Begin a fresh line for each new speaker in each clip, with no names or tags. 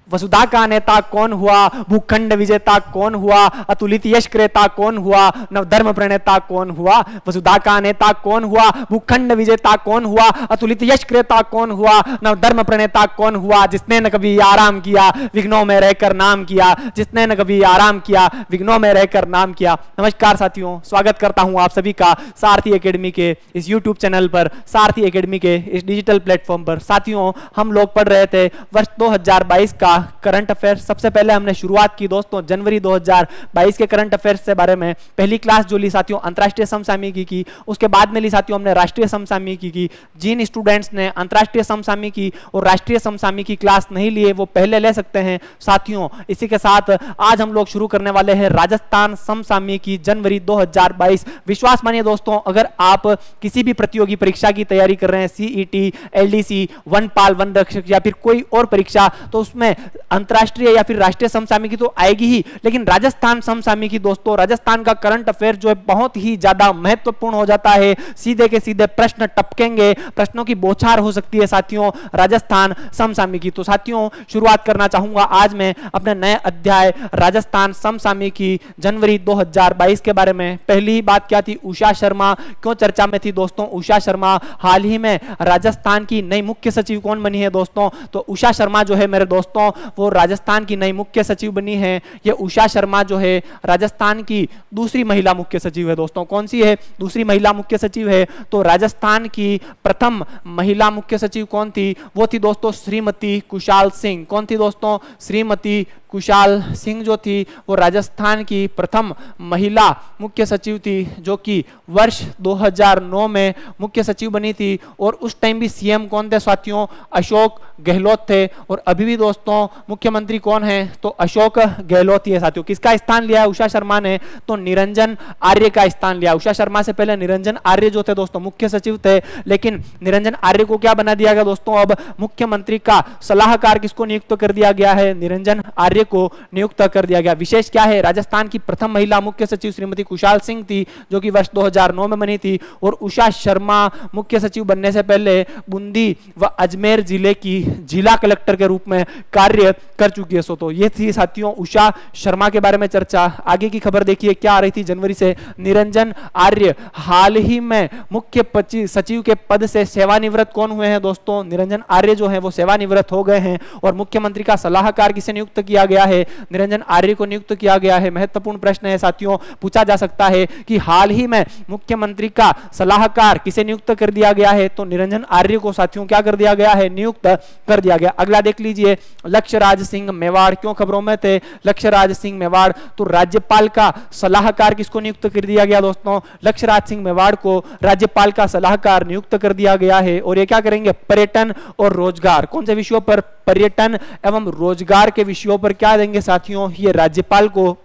वसुधा का नेता कौन हुआ, भूखंड विजेता कौन हुआ, अतुलित यश क्रेता कौन हुआ, नवधर्म प्रणेता कौन हुआ। वसुधा का नेता कौन हुआ, भूखंड विजेता कौन हुआ, अतुलित यश क्रेता कौन हुआ, नवधर्म प्रणेता कौन हुआ। जिसने न कभी आराम किया विघ्नों में रहकर नाम किया, जिसने न कभी आराम किया विघ्नों में रहकर नाम किया। नमस्कार साथियों, स्वागत करता हूं आप सभी का सारथी एकेडमी के इस यूट्यूब चैनल पर, सारथी एकेडमी के इस डिजिटल प्लेटफॉर्म पर। साथियों, हम लोग पढ़ रहे थे वर्ष 2022 का करंट अफेयर्स। सबसे पहले हमने शुरुआत की दोस्तों जनवरी 2022 के करंट अफेयर्स से बारे में। पहली क्लास जो ली साथियों अंतरराष्ट्रीय समसामयिकी की, उसके बाद में ली साथियों हमने राष्ट्रीय समसामयिकी की। जिन स्टूडेंट्स ने अंतरराष्ट्रीय समसामयिकी और राष्ट्रीय समसामयिकी क्लास नहीं लिए वो पहले ले सकते हैं साथियों। इसी के साथ आज हम लोग शुरू करने वाले हैं राजस्थान समसामयिकी जनवरी 2022। विश्वास मानिए दोस्तों, अगर आप किसी भी प्रतियोगी परीक्षा की तैयारी कर रहे हैं, सीईटी, एलडीसी, वनपाल, वन रक्षक या फिर कोई और परीक्षा, तो उसमें अंतरराष्ट्रीय या फिर राष्ट्रीय समसामयिकी तो आएगी ही, लेकिन राजस्थान समसामयिकी दोस्तों, राजस्थान का करंट अफेयर जो है बहुत ही ज्यादा महत्वपूर्ण हो जाता है। सीधे के सीधे प्रश्न टपकेंगे, प्रश्नों की बौछार हो सकती है साथियों राजस्थान समसामयिकी। तो साथियों शुरुआत करना चाहूंगा आज मैं अपने नए अध्याय राजस्थान समसामयिकी जनवरी 2022 के बारे में। पहली बात क्या थी, उषा शर्मा क्यों चर्चा में थी दोस्तों। उषा शर्मा हाल ही में राजस्थान की नई मुख्य सचिव कौन बनी है दोस्तों, तो उषा शर्मा जो है मेरे दोस्तों वो राजस्थान की नई मुख्य सचिव बनी है। ये उषा शर्मा जो है राजस्थान की दूसरी महिला मुख्य सचिव है दोस्तों। कौन सी है, दूसरी महिला मुख्य सचिव है। तो राजस्थान की प्रथम महिला मुख्य सचिव कौन थी, वो थी दोस्तों श्रीमती कुशाल सिंह। कौन थी दोस्तों, श्रीमती कुशाल सिंह जो थी वो राजस्थान की प्रथम महिला मुख्य सचिव थी, जो कि वर्ष 2009 में मुख्य सचिव बनी थी। और उस टाइम भी सीएम कौन थे साथियों, अशोक गहलोत थे। और अभी भी दोस्तों मुख्यमंत्री कौन है, तो अशोक गहलोत ही है साथियों। किसका स्थान लिया है उषा शर्मा ने, तो निरंजन आर्य का स्थान लिया। उषा शर्मा से पहले निरंजन आर्य जो थे दोस्तों मुख्य सचिव थे, लेकिन निरंजन आर्य को क्या बना दिया गया दोस्तों, अब मुख्यमंत्री का सलाहकार किसको नियुक्त कर दिया गया है, निरंजन आर्य को नियुक्त कर दिया गया। विशेष क्या है, राजस्थान की प्रथम महिला मुख्य सचिव श्रीमती कुशाल सिंह थी, जो कि वर्ष 2009 में बनी थी। और उषा शर्मा मुख्य सचिव बनने से पहले बूंदी व अजमेर जिले की जिला कलेक्टर के रूप में कार्य कर चुकी है। तो ये थी साथियों उषा शर्मा के बारे में चर्चा। आगे की खबर देखिए क्या आ रही थी जनवरी से। निरंजन आर्य हाल ही में मुख्य सचिव के पद से सेवानिवृत्त कौन हुए हैं दोस्तों, निरंजन आर्य जो है वो सेवानिवृत्त हो गए हैं। और मुख्यमंत्री का सलाहकार किसे नियुक्त किया गया है, निरंजन आर्य को नियुक्त किया गया है। महत्वपूर्ण प्रश्न है साथियों, पूछा जा सकता है कि हाल ही में मुख्यमंत्री का सलाहकार किसे नियुक्त कर दिया गया है, तो निरंजन आर्य को साथियों क्या कर दिया गया है, नियुक्त कर दिया गया। अगला देख लीजिए, लक्ष्यराज सिंह मेवाड़ क्यों खबरों में थे, लक्ष्यराज सिंह मेवाड़। तो राज्यपाल का सलाहकार किसको नियुक्त कर दिया गया दोस्तों, लक्ष्यराज सिंह मेवाड़ को राज्यपाल का सलाहकार नियुक्त कर दिया गया है। और ये क्या करेंगे, पर्यटन और रोजगार, कौन से विषयों पर, पर्यटन एवं रोजगार के विषयों पर क्या देंगे साथियों, ये राज्यपाल को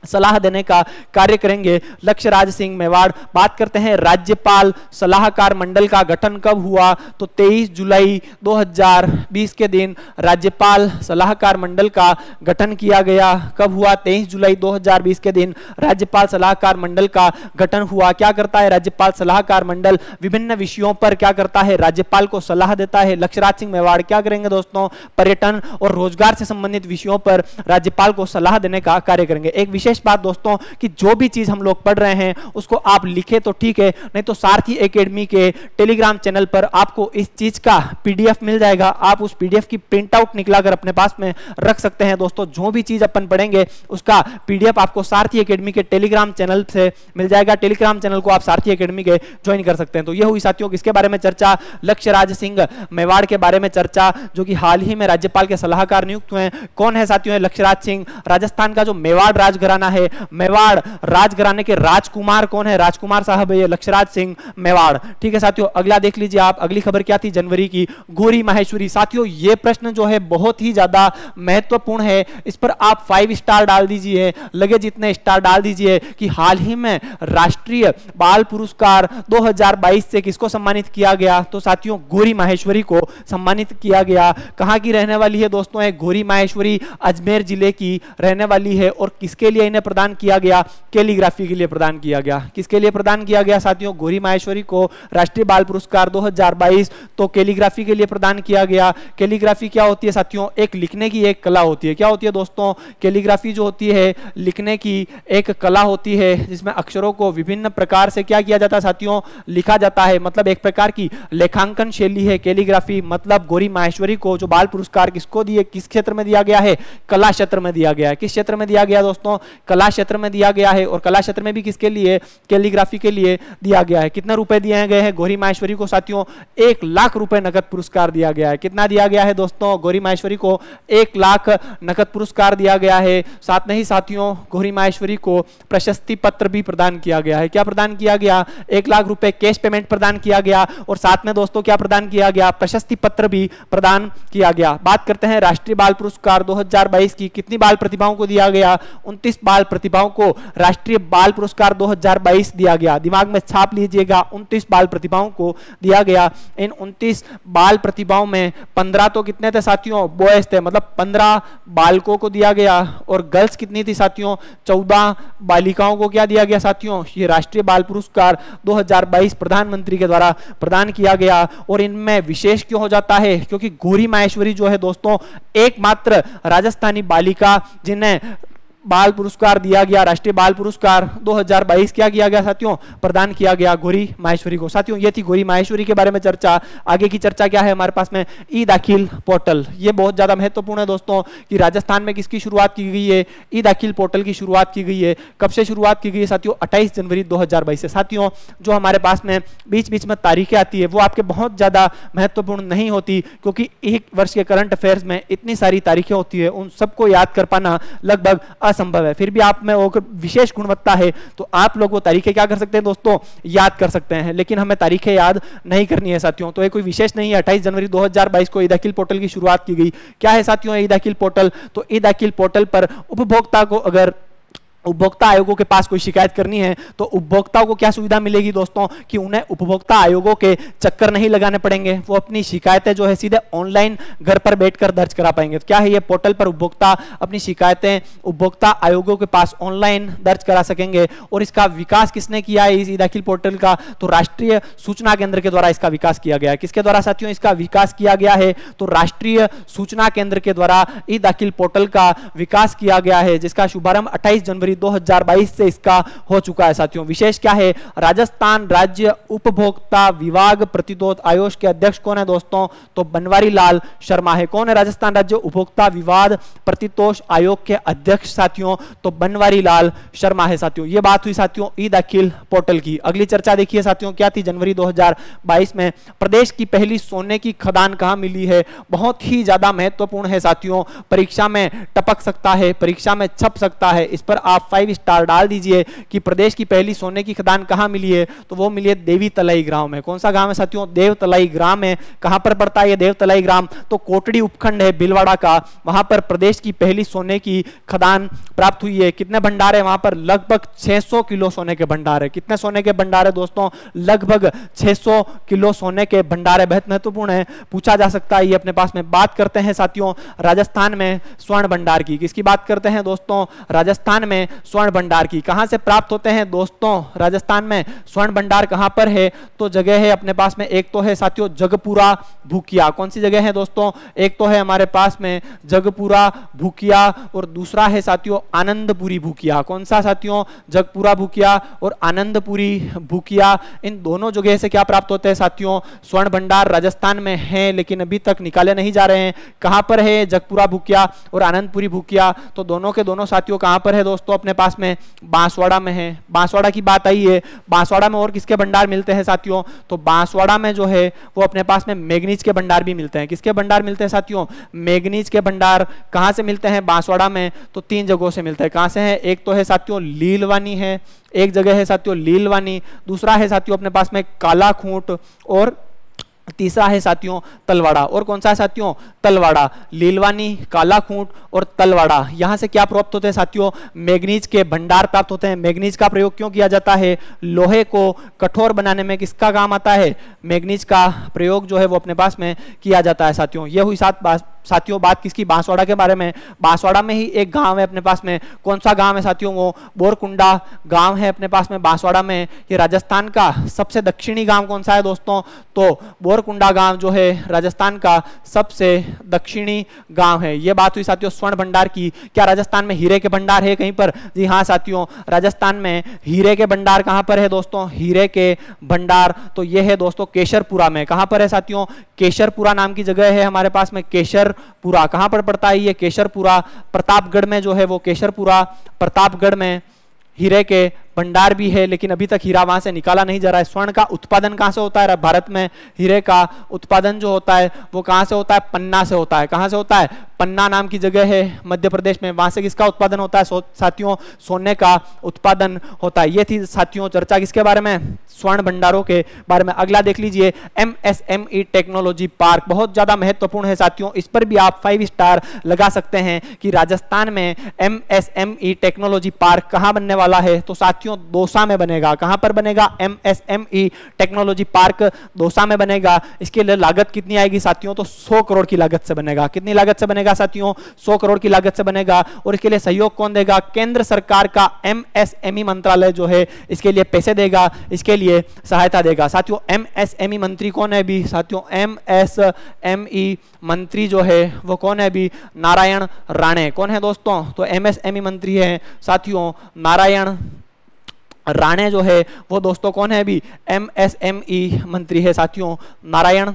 सलाह देने का कार्य करेंगे लक्ष्यराज सिंह मेवाड़। बात करते हैं राज्यपाल सलाहकार मंडल का गठन कब हुआ, तो 23 जुलाई 2020 के दिन राज्यपाल सलाहकार मंडल का गठन किया गया। कब हुआ, 23 जुलाई 2020 के दिन राज्यपाल सलाहकार मंडल का गठन हुआ। क्या करता है राज्यपाल सलाहकार मंडल, विभिन्न विषयों पर क्या करता है, राज्यपाल को सलाह देता है। लक्ष्यराज सिंह मेवाड़ क्या करेंगे दोस्तों, पर्यटन और रोजगार से संबंधित विषयों पर राज्यपाल को सलाह देने का कार्य करेंगे। एक विशेष बात दोस्तों कि जो भी चीज हम लोग पढ़ रहे हैं उसको आप लिखे तो ठीक है, नहीं तो सारथी एकेडमी के टेलीग्राम चैनल पर आपको इस चीज का पीडीएफ मिल जाएगा। आप उस पीडीएफ की प्रिंट आउट निकलाकर अपने पास में रख सकते हैं दोस्तों। जो भी चीज अपन पढ़ेंगे उसका पीडीएफ आपको सारथी एकेडमी के टेलीग्राम चैनल से मिल जाएगा। टेलीग्राम चैनल को आप सारथी एकेडमी के ज्वाइन कर सकते हैं। तो यह हुई साथियों किसके बारे में चर्चा, लक्ष्यराज सिंह मेवाड़ के बारे में चर्चा, जो कि हाल ही में राज्यपाल के सलाहकार नियुक्त हुए हैं। कौन है साथियों, लक्ष्यराज सिंह। राजस्थान का जो मेवाड़ राजघराना है, मेवाड़ राजघराने के राजकुमार कौन है, राजकुमार साहब है ये लक्ष्यराज सिंह मेवाड़। ठीक है साथियों, अगला देख लीजिए आप। अगली खबर क्या थी जनवरी की, गौरी माहेश्वरी। साथियों ये प्रश्न जो है बहुत ही ज्यादा महत्वपूर्ण है, इस पर आप 5 स्टार डाल दीजिए, लगे जितने स्टार डाल दीजिए कि हाल ही में राष्ट्रीय बाल पुरस्कार 2022 से किसको सम्मानित किया गया, तो साथियों गौरी माहेश्वरी को सम्मानित किया गया। कहां की रहने वाली है दोस्तों, है गौरी माहेश्वरी अजमेर जिले की रहने वाली है। और किसके लिए इन्हें प्रदान किया गया? कैलीग्राफी के लिए प्रदान किया गया। किसके लिए प्रदान किया गया साथियों? गौरी माहेश्वरी को राष्ट्रीय बाल पुरस्कार 2022 तो कैलीग्राफी के लिए प्रदान किया गया। कैलीग्राफी क्या होती है साथियों? एक लिखने की एक कला होती है। क्या होती है दोस्तों? कैलीग्राफी जो होती है लिखने की एक कला होती है, जिसमें अक्षरों को विभिन्न प्रकार से क्या किया जाता है साथियों? लिखा जाता है। मतलब एक प्रकार की लेखांकन शैली है कैलीग्राफी। मतलब गौरी माहेश्वरी को जो बाल पुरस्कार किसको दिए, किस क्षेत्र में दिया गया है? कला क्षेत्र में दिया गया है। किस क्षेत्र में दिया गया दोस्तों? कला क्षेत्र में दिया गया है। और कला क्षेत्र में भी किसके लिए? कैलीग्राफी के लिए दिया गया है। कितने रुपए दिए गए हैं गौरी माहेश्वरी को साथियों? 1 लाख रुपए नकद पुरस्कार दिया गया है। कितना दिया गया है दोस्तों? गौरी माहेश्वरी को 1 लाख नकद पुरस्कार दिया गया है। साथ में ही साथियों गौरी माहेश्वरी को प्रशस्ति पत्र भी प्रदान किया गया है। क्या प्रदान किया गया? 1 लाख रुपए कैश पेमेंट प्रदान किया गया और साथ में दोस्तों क्या प्रदान किया गया? प्रशस्ति पत्र भी प्रदान किया गया। बात करते हैं राष्ट्रीय बाल पुरस्कार 2022 की। कितनी बाल प्रतिभाओं को दिया गया? 29 बाल प्रतिभाओं को राष्ट्रीय बाल पुरस्कार 2022 दिया गया। दिमाग में छाप लीजिएगा, 29 बाल प्रतिभाओं को दिया गया। इन 29 बाल प्रतिभाओं में 15 तो कितने थे साथियों? बॉयज थे। मतलब 15 बालकों को दिया गया। और गर्ल्स कितनी थी साथियों? 14 बालिकाओं को क्या दिया गया साथियों? ये राष्ट्रीय बाल पुरस्कार 2022 प्रधानमंत्री के द्वारा प्रदान किया गया। और इनमें विशेष क्यों हो जाता है? क्योंकि गौरी माहेश्वरी जो है दोस्तों एकमात्र राजस्थानी बालिका जिन्हें बाल पुरस्कार दिया गया, राष्ट्रीय बाल पुरस्कार 2022 क्या किया गया साथियों? प्रदान किया गया गौरी माहेश्वरी को। साथियों ये थी गौरी माहेश्वरी के बारे में चर्चा। आगे की चर्चा क्या है हमारे पास में? ई दाखिल पोर्टल। ये बहुत ज्यादा महत्वपूर्ण है दोस्तों कि राजस्थान में किसकी शुरुआत की गई है? ई दाखिल पोर्टल की शुरुआत की गई है। कब से शुरुआत की गई है साथियों? 28 जनवरी 2022 से। साथियों जो हमारे पास में बीच बीच में तारीखें आती है वो आपके बहुत ज्यादा महत्वपूर्ण नहीं होती, क्योंकि एक वर्ष के करंट अफेयर्स में इतनी सारी तारीखें होती है, उन सबको याद कर पाना लगभग असंभव है। फिर भी आप में वो विशेष गुणवत्ता है तो आप लोग वो तारीखें क्या कर सकते हैं दोस्तों? याद कर सकते हैं। लेकिन हमें तारीखें याद नहीं करनी है साथियों। तो ये कोई विशेष नहीं है। 28 जनवरी 2022 को ई दाखिल पोर्टल की शुरुआत की गई। क्या है साथियों ई दाखिल पोर्टल? तो ई दाखिल पोर्टल पर उपभोक्ता को अगर उपभोक्ता आयोगों के पास कोई शिकायत करनी है तो उपभोक्ताओं को क्या सुविधा मिलेगी दोस्तों? कि उन्हें उपभोक्ता आयोगों के चक्कर नहीं लगाने पड़ेंगे। वो अपनी शिकायतें जो है सीधे ऑनलाइन घर पर बैठकर दर्ज करा पाएंगे। तो क्या है ये पोर्टल पर उपभोक्ता अपनी शिकायतें उपभोक्ता आयोगों के पास ऑनलाइन दर्ज करा सकेंगे। और इसका विकास किसने किया है इस ई दाखिल पोर्टल का? तो राष्ट्रीय सूचना केंद्र के द्वारा इसका विकास किया गया है। किसके द्वारा साथियों इसका विकास किया गया है? तो राष्ट्रीय सूचना केंद्र के द्वारा ई दाखिल पोर्टल का विकास किया गया है, जिसका शुभारंभ 28 जनवरी 2022 से इसका हो चुका है साथियों। विशेष क्या है? राजस्थान राज्य उपभोक्ता विभाग प्रतिरोध आयोग के अध्यक्ष कौन है दोस्तों? तो बनवारी लाल शर्मा है। कौन है राजस्थान राज्य उपभोक्ता विवाद प्रतितोष आयोग के अध्यक्ष साथियों? तो बनवारी लाल शर्मा है साथियों। ये बात हुई साथियों ई दाखिल पोर्टल की। अगली चर्चा देखिए साथियों क्या थी? जनवरी 2022 में प्रदेश की पहली सोने की खदान कहां मिली है? बहुत ही ज्यादा महत्वपूर्ण है साथियों। परीक्षा में टपक सकता है, परीक्षा में छप सकता है। इस पर आप 5 स्टार डाल दीजिए कि प्रदेश की पहली सोने की खदान कहां मिली है? तो वो मिली है देवी तलाई ग्राम में। कौन सा गांव है साथियों? देवतलाई ग्राम है। कहां पर पड़ता है ये देवतलाई ग्राम? तो कोटड़ी उपखंड है भीलवाड़ा का। वहां पर प्रदेश की पहली सोने की खदान प्राप्त हुई है। कितने भंडार है वहां पर? लगभग 600 किलो सोने के भंडार है। कितने सोने के भंडार है दोस्तों? लगभग 600 किलो सोने के भंडार है। बहुत महत्वपूर्ण है, पूछा जा सकता है ये अपने पास में। बात करते हैं साथियों राजस्थान में स्वर्ण भंडार की। किसकी बात करते हैं दोस्तों? राजस्थान में स्वर्ण भंडार की। कहां से प्राप्त होते हैं दोस्तों राजस्थान में स्वर्ण भंडार? कहां पर है? तो जगह है अपने पास में, एक तो है साथियों जगपुरा भूकिया। कौन सी जगह है दोस्तों? एक तो है हमारे पास में जगपुरा भूकिया और दूसरा है साथियों आनंदपुरी भूकिया। कौन सा साथियों? जगपुरा भूकिया और आनंदपुरी भूकिया। इन दोनों जगह से क्या प्राप्त होते हैं साथियों? स्वर्ण भंडार राजस्थान में है, लेकिन अभी तक निकाले नहीं जा रहे हैं। कहां पर है जगपुरा भूकिया और आनंदपुरी भूकिया? तो दोनों के दोनों साथियों कहां पर है दोस्तों? अपने पास में बांसवाड़ा में है। बांसवाड़ा की बात आई है। बांसवाड़ा में और किसके भंडार मिलते हैं साथियों? तो बांसवाड़ा में जो है वो अपने पास में मैग्नीज के भंडार भी मिलते हैं। किसके भंडार मिलते हैं साथियों? मैग्नीज के भंडार। कहां से मिलते हैं बांसवाड़ा में? तो 3 जगहों से मिलते हैं। कहां से है? एक तो है साथियों लीलवानी है, एक जगह है साथियों लीलवानी, दूसरा है साथियों अपने पास में काला खूंट और तीसरा है साथियों तलवाड़ा। और कौन सा है साथियों? तलवाड़ा। लीलवानी, काला खूंट और तलवाड़ा, यहां से क्या प्राप्त होते हैं साथियों? मैग्नीज के भंडार प्राप्त होते हैं। मैग्नीज का प्रयोग क्यों किया जाता है? लोहे को कठोर बनाने में किसका काम आता है? मैग्नीज का प्रयोग जो है वो अपने पास में किया जाता है साथियों। यह हुई साथियों बात किसकी, बांसवाड़ा के बारे में। बांसवाड़ा में ही एक गांव है अपने पास में, कौन सा गांव है साथियों, वो बोरकुंडा गांव है अपने पास में बांसवाड़ा में। ये राजस्थान का सबसे दक्षिणी गांव कौन सा है दोस्तों, तो बोरकुंडा गांव जो है राजस्थान का सबसे दक्षिणी गांव है। ये बात हुई साथियों स्वर्ण भंडार की। क्या राजस्थान में हीरे के भंडार है कहीं पर, जी हाँ साथियों, राजस्थान में हीरे के भंडार कहां पर है दोस्तों, हीरे के भंडार तो ये है दोस्तों केशरपुरा में। कहां पर है साथियों, केशरपुरा नाम की जगह है हमारे पास में। केशरपुरा कहां पर पड़ता है, ये केशरपुरा प्रतापगढ़ में जो है वो केशरपुरा प्रतापगढ़ में हीरे के भंडार भी है, लेकिन अभी तक हीरा वहां से निकाला नहीं जा रहा है। स्वर्ण का उत्पादन कहां से होता है भारत में, हीरे का उत्पादन जो होता है वो कहां से होता है, पन्ना से होता है। कहां से होता है, पन्ना नाम की जगह है मध्य प्रदेश में, वहां से किसका उत्पादन होता है साथियों, सोने का उत्पादन होता है। ये थी साथियों चर्चा किसके बारे में, स्वर्ण भंडारों के बारे में। अगला देख लीजिए MSME टेक्नोलॉजी पार्क, बहुत ज्यादा महत्वपूर्ण है साथियों, इस पर भी आप 5 स्टार लगा सकते हैं कि राजस्थान में MSME टेक्नोलॉजी पार्क कहां बनने वाला है, तो साथियों दौसा में बनेगा। कहां पर बनेगा, MSME टेक्नोलॉजी पार्क दौसा में बनेगा। इसके लिए लागत कितनी आएगी साथियों, तो 100 करोड़ की लागत से बनेगा। कितनी लागत से बनेगा साथियों, 100 करोड़ की लागत से बनेगा। और इसके लिए सहयोग कौन देगा, केंद्र सरकार का MSME मंत्रालय जो है इसके लिए पैसे देगा, इसके लिए सहायता देगा। साथियों MSME मंत्री कौन है अभी, साथियों MSME मंत्री जो है वो कौन है अभी, नारायण राणे। कौन है दोस्तों, तो MSME मंत्री है साथियों नारायण राणे जो है वो दोस्तों कौन है अभी, MSME मंत्री है साथियों नारायण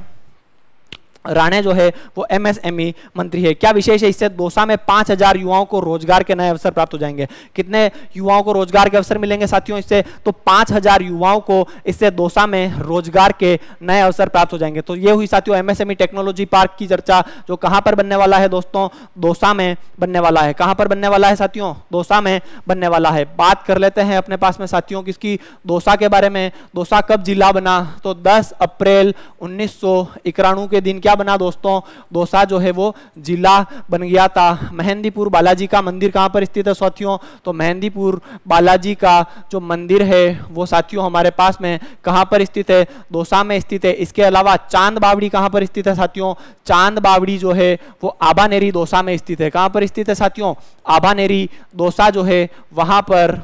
राणे जो है वो MSME मंत्री है। क्या विशेष है, इससे दौसा में 5000 युवाओं को रोजगार के नए अवसर प्राप्त हो जाएंगे। कितने युवाओं को रोजगार के अवसर मिलेंगे साथियों इससे, तो 5000 युवाओं को इससे दौसा में रोजगार के नए अवसर प्राप्त हो जाएंगे। तो ये हुई साथियों MSME टेक्नोलॉजी पार्क की चर्चा, जो कहां पर बनने वाला है दोस्तों, दौसा में बनने वाला है। कहां पर बनने वाला है साथियों, दौसा में बनने वाला है। बात कर लेते हैं अपने पास में साथियों किसकी, दौसा के बारे में। दौसा कब जिला बना, तो 10 अप्रैल 1991 के दिन क्या बना दोस्तों, दौसा जो है वो जिला बन गया था। मेहंदीपुर बालाजी का मंदिर कहां पर स्थित है साथियों, तो मेहंदीपुर बालाजी का जो मंदिर है वो साथियों हमारे पास में कहां पर स्थित है, दौसा में स्थित है। इसके अलावा चांद बावड़ी कहां पर स्थित है साथियों, चांद बावड़ी जो है वो आभानेरी दौसा में स्थित है। कहां पर स्थित है साथियों, आभानेरी दौसा जो है वहां पर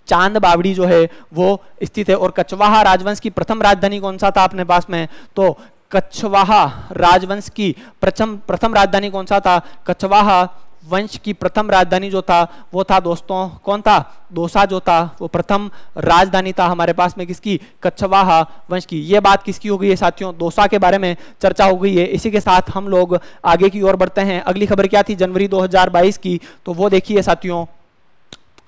चांद बावड़ी जो है वो स्थित है। और कछवाहा राजवंश की प्रथम राजधानी कौन सा था अपने पास में, तो कछवाहा राजवंश की प्रथम राजधानी कौन सा था, कछवाहा वंश की प्रथम राजधानी जो था वो था दोस्तों कौन था, दौसा जो था वो प्रथम राजधानी था हमारे पास में किसकी, कछवाहा वंश की। ये बात किसकी हो गई है साथियों, दौसा के बारे में चर्चा हो गई है। इसी के साथ हम लोग आगे की ओर बढ़ते हैं। अगली खबर क्या थी जनवरी 2022 की, तो वो देखिए साथियों,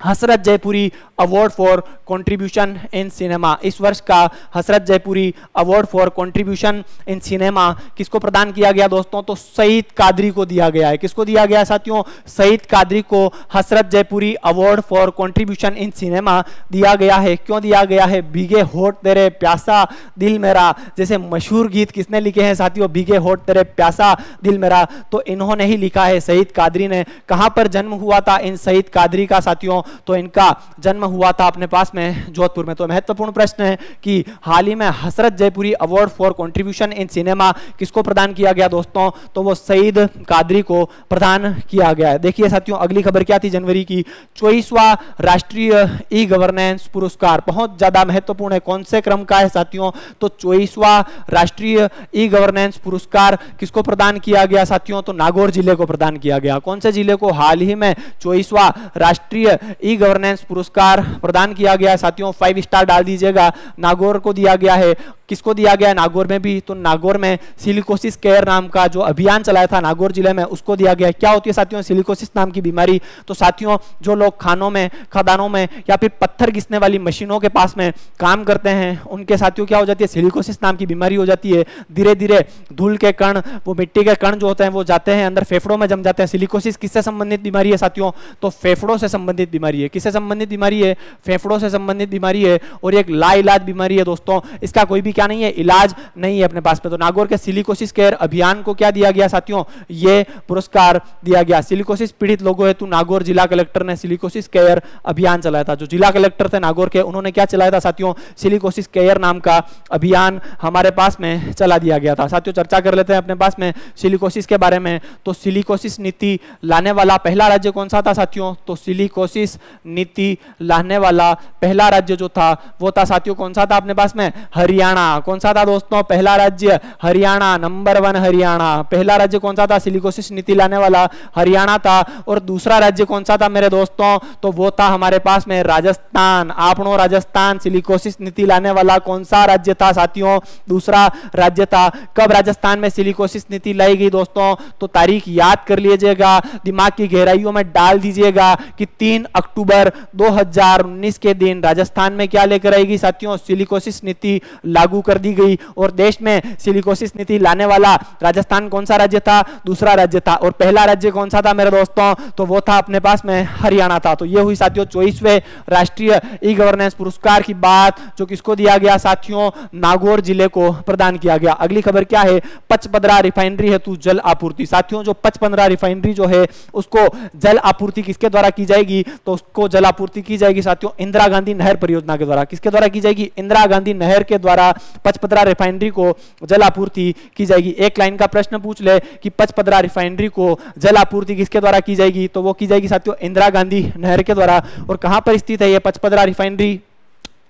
Hasrat Jaipuri award for contribution in cinema. इस वर्ष का Hasrat Jaipuri award for contribution in cinema किसको प्रदान किया गया दोस्तों, तो सईद कादरी को दिया गया है। किसको दिया गया साथियों, सईद कादरी को Hasrat Jaipuri award for contribution in cinema दिया गया है। क्यों दिया गया है, भीगे होठ तेरे प्यासा दिल मेरा, जैसे मशहूर गीत किसने लिखे हैं साथियों, भीगे होठ तेरे प्यासा दिल मेरा, तो इन्होंने ही लिखा है सईद कादरी ने। कहां पर जन्म हुआ था इन सईद कादरी का साथियों, तो इनका जन्म हुआ था अपने पास में जोधपुर में। तो महत्वपूर्ण प्रश्न है कि हाल ही में Hasrat Jaipuri award for contribution in cinema किसको प्रदान किया गया दोस्तों, तो वो सईद कादरी को प्रदान किया गया है। देखिए साथियों अगली खबर क्या थी जनवरी की, 24वां राष्ट्रीय ई गवर्नेंस पुरस्कार, बहुत ज्यादा महत्वपूर्ण है। कौन से क्रम का है साथियों, तो 24वां राष्ट्रीय ई गवर्नेंस पुरस्कार किसको प्रदान किया गया साथियों, तो नागौर जिले को प्रदान किया गया। कौन से जिले को हाल ही में 24वां राष्ट्रीय ई गवर्नेंस पुरस्कार प्रदान किया गया है साथियों, 5 स्टार डाल दीजिएगा। नागौर को दिया गया है। किसको दिया गया है नागौर में भी, तो नागौर में सिलिकोसिस केयर नाम का जो अभियान चलाया था नागौर जिले में उसको दिया गया है। क्या होती है साथियों सिलिकोसिस नाम की बीमारी, तो साथियों जो लोग खानों में, खदानों में या फिर पत्थर घिसने वाली मशीनों के पास में काम करते हैं उनके साथियों क्या हो जाती है, सिलिकोसिस नाम की बीमारी हो जाती है। धीरे धीरे धूल के कण, वो मिट्टी के कण जो होते हैं वो जाते हैं अंदर फेफड़ों में जम जाते हैं। सिलिकोसिस किससे संबंधित बीमारी है साथियों, तो फेफड़ों से संबंधित बीमारी बीमारी है। किससे संबंधित बीमारी है? फेफड़ों से संबंधित बीमारी है और एक लाइलाज बीमारी है दोस्तों। इसका कोई भी क्या नहीं है, इलाज नहीं है अपने पास में। तो नागौर के सिलिकोसिस केयर अभियान को क्या दिया गया साथियों? ये पुरस्कार दिया गया। सिलिकोसिस पीड़ित लोगों हेतु नागौर जिला कलेक्टर ने सिलिकोसिस केयर अभियान चलाया था। जो जिला कलेक्टर थे नागौर के, उन्होंने क्या चलाया था साथियों? सिलिकोसिस केयर नाम का अभियान हमारे पास में चला दिया गया था। साथियों चर्चा कर लेते हैं अपने पास में सिलिकोसिस के बारे में। तो सिलिकोसिस नीति लाने वाला पहला राज्य कौन सा था साथियों? तो सिलिकोसिस नीति लाने वाला पहला राज्य जो था वो था साथियों कौन सा था अपने पास में? हरियाणा। कौन सा था दोस्तों पहला राज्य? हरियाणा, नंबर 1 हरियाणा। पहला राज्य कौन सा था सिलिकोसिस नीति लाने वाला? हरियाणा था। और दूसरा राज्य कौन सा था मेरे दोस्तों? तो वो था हमारे पास में राजस्थान। आपनो राजस्थान सिलिकोसिस नीति लाने वाला कौन सा राज्य था साथियों? दूसरा राज्य था। कब राजस्थान में सिलिकोसिस नीति लाई गई दोस्तों? तो तारीख याद कर लीजिएगा, दिमाग की गहराइयों में डाल दीजिएगा कि 3 अक्टूबर 2019 के दिन राजस्थान में क्या लेकर आएगी साथियों? सिलिकोसिस नीति लागू कर दी गई। और देश में सिलिकोसिस नीति लाने वाला राजस्थान कौन सा राज्य था? दूसरा राज्य था। और पहला राज्य कौन सा था मेरे दोस्तों? तो वो था अपने पास में हरियाणा था। तो ये हुई साथियों 24वें राष्ट्रीय ई गवर्नेंस पुरस्कार की बात, जो किसको दिया गया साथियों? नागौर जिले को प्रदान किया गया। अगली खबर क्या है? पचपदरा रिफाइनरी हेतु जल आपूर्ति। साथियों जो पचपदरा रिफाइनरी जो है उसको जल आपूर्ति किसके द्वारा की जाएगी? तो उसको जल आपूर्ति की जाएगी साथियों इंदिरा गांधी नहर परियोजना के द्वारा। किसके द्वारा की जाएगी? इंदिरा गांधी नहर के द्वारा पचपदरा रिफाइनरी को जल आपूर्ति की जाएगी। एक लाइन का प्रश्न पूछ ले कि पचपदरा रिफाइनरी को जल आपूर्ति किसके द्वारा की जाएगी? तो वो की जाएगी साथियों इंदिरा गांधी नहर के द्वारा। और कहां पर स्थित है ये पचपदरा रिफाइनरी?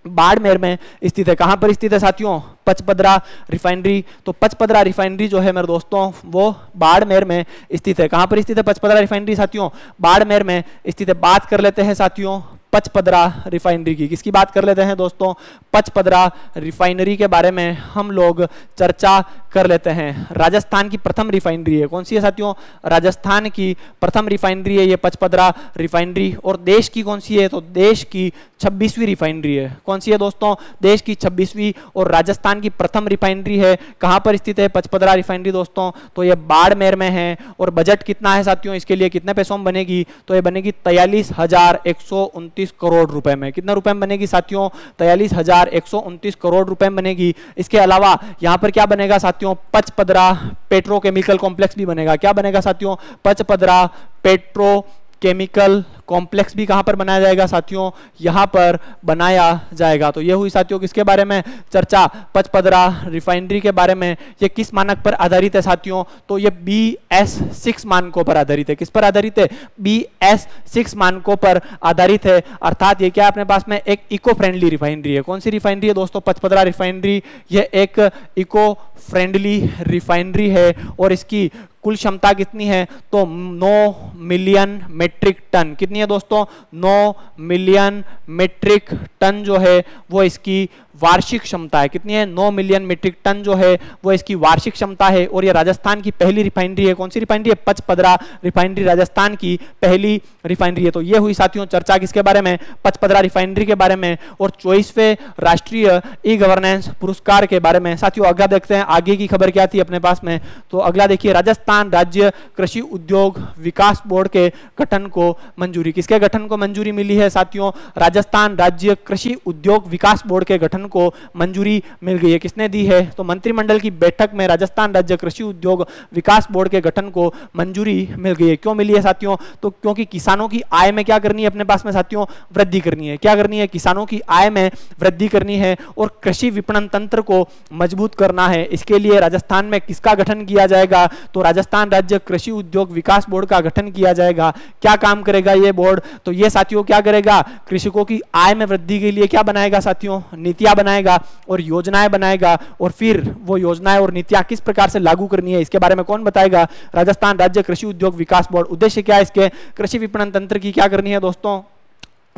बाड़मेर में स्थित है। कहां पर स्थित है साथियों? पचपदरा रिफाइनरी। तो पचपदरा रिफाइनरी जो है मेरे दोस्तों वो बाड़मेर में स्थित है। कहां पर स्थित है पचपदरा रिफाइनरी साथियों? बाड़मेर में स्थित है। बात कर लेते हैं साथियों पचपदरा रिफाइनरी की। किसकी बात कर लेते हैं दोस्तों? पचपदरा रिफाइनरी के बारे में हम लोग चर्चा कर लेते हैं। राजस्थान की प्रथम रिफाइनरी है। कौन सी है साथियों? राजस्थान की प्रथम रिफाइनरी है ये पचपदरा रिफाइनरी। और देश की कौन सी है? तो देश की 26वीं रिफाइनरी है। कौन सी है दोस्तों? देश की 26वीं और राजस्थान की प्रथम रिफाइनरी है। कहां पर स्थित है पचपदरा रिफाइनरी दोस्तों? तो ये बाड़मेर में है। और बजट कितना है साथियों इसके लिए? कितने पैसों में बनेगी? तो ये बनेगी 43,129 करोड़ रुपए में। कितना रुपए में बनेगी साथियों? 43,129 करोड़ रुपए में बनेगी। इसके अलावा यहां पर क्या बनेगा साथियों? पचपदरा पेट्रोकेमिकल कॉम्प्लेक्स भी बनेगा। क्या बनेगा साथियों? पचपदरा पेट्रोकेमिकल कॉम्प्लेक्स भी कहां पर बनाया जाएगा साथियों? यहां पर बनाया जाएगा। तो ये हुई साथियों किसके बारे में चर्चा? पचपदरा रिफाइनरी के बारे में। ये किस मानक पर आधारित है साथियों? तो ये BS6 मानकों पर आधारित है। किस पर आधारित है? BS6 मानकों पर आधारित है। अर्थात ये क्या अपने पास में एक इको फ्रेंडली रिफाइनरी है। कौन सी रिफाइनरी है दोस्तों? पचपदरा रिफाइनरी। ये एक इको फ्रेंडली रिफाइनरी है और इसकी कुल क्षमता कितनी है? तो 9 मिलियन मेट्रिक टन। कितनी है दोस्तों? 9 मिलियन मेट्रिक टन जो है वो इसकी वार्षिक क्षमता है। कितनी है? 9 मिलियन मीट्रिक टन जो है वो इसकी वार्षिक क्षमता है। और ये राजस्थान की पहली रिफाइनरी है। कौन सी रिफाइनरी है? पचपदरा रिफाइनरी राजस्थान की पहली रिफाइनरी है। तो ये हुई साथियों चर्चा किसके बारे में? पचपदरा रिफाइनरी के बारे में और 24वें राष्ट्रीय ई गवर्नेंस पुरस्कार के बारे में। साथियों अगला देखते हैं आगे की खबर क्या थी अपने पास में। तो अगला देखिए, राजस्थान राज्य कृषि उद्योग विकास बोर्ड के गठन को मंजूरी। किसके गठन को मंजूरी मिली है साथियों? राजस्थान राज्य कृषि उद्योग विकास बोर्ड के गठन को मंजूरी मिल गई है। किसने दी है? तो मंत्रिमंडल की बैठक में राजस्थान राज्य कृषि उद्योग विकास बोर्ड के गठन को मंजूरी मिल गई है। क्यों मिली है साथियों? तो क्योंकि किसानों की आय में क्या करनी है अपने पास में साथियों? वृद्धि करनी है। क्या करनी है? किसानों की आय में वृद्धि करनी है और कृषि विपणन तंत्र को मजबूत करना है। इसके लिए राजस्थान में किसका गठन किया जाएगा? तो राजस्थान राज्य कृषि उद्योग विकास बोर्ड का गठन किया जाएगा। क्या काम करेगा ये बोर्ड? तो ये साथियों क्या करेगा? कृषकों की आय में वृद्धि के लिए क्या बनाएगा साथियों? नीतियां बनाएगा और योजनाएं बनाएगा। और फिर वो योजनाएं और नीतियां किस प्रकार से लागू करनी है इसके बारे में कौन बताएगा? राजस्थान राज्य कृषि उद्योग विकास बोर्ड। उद्देश्य क्या है इसके? कृषि विपणन तंत्र की क्या करनी है दोस्तों?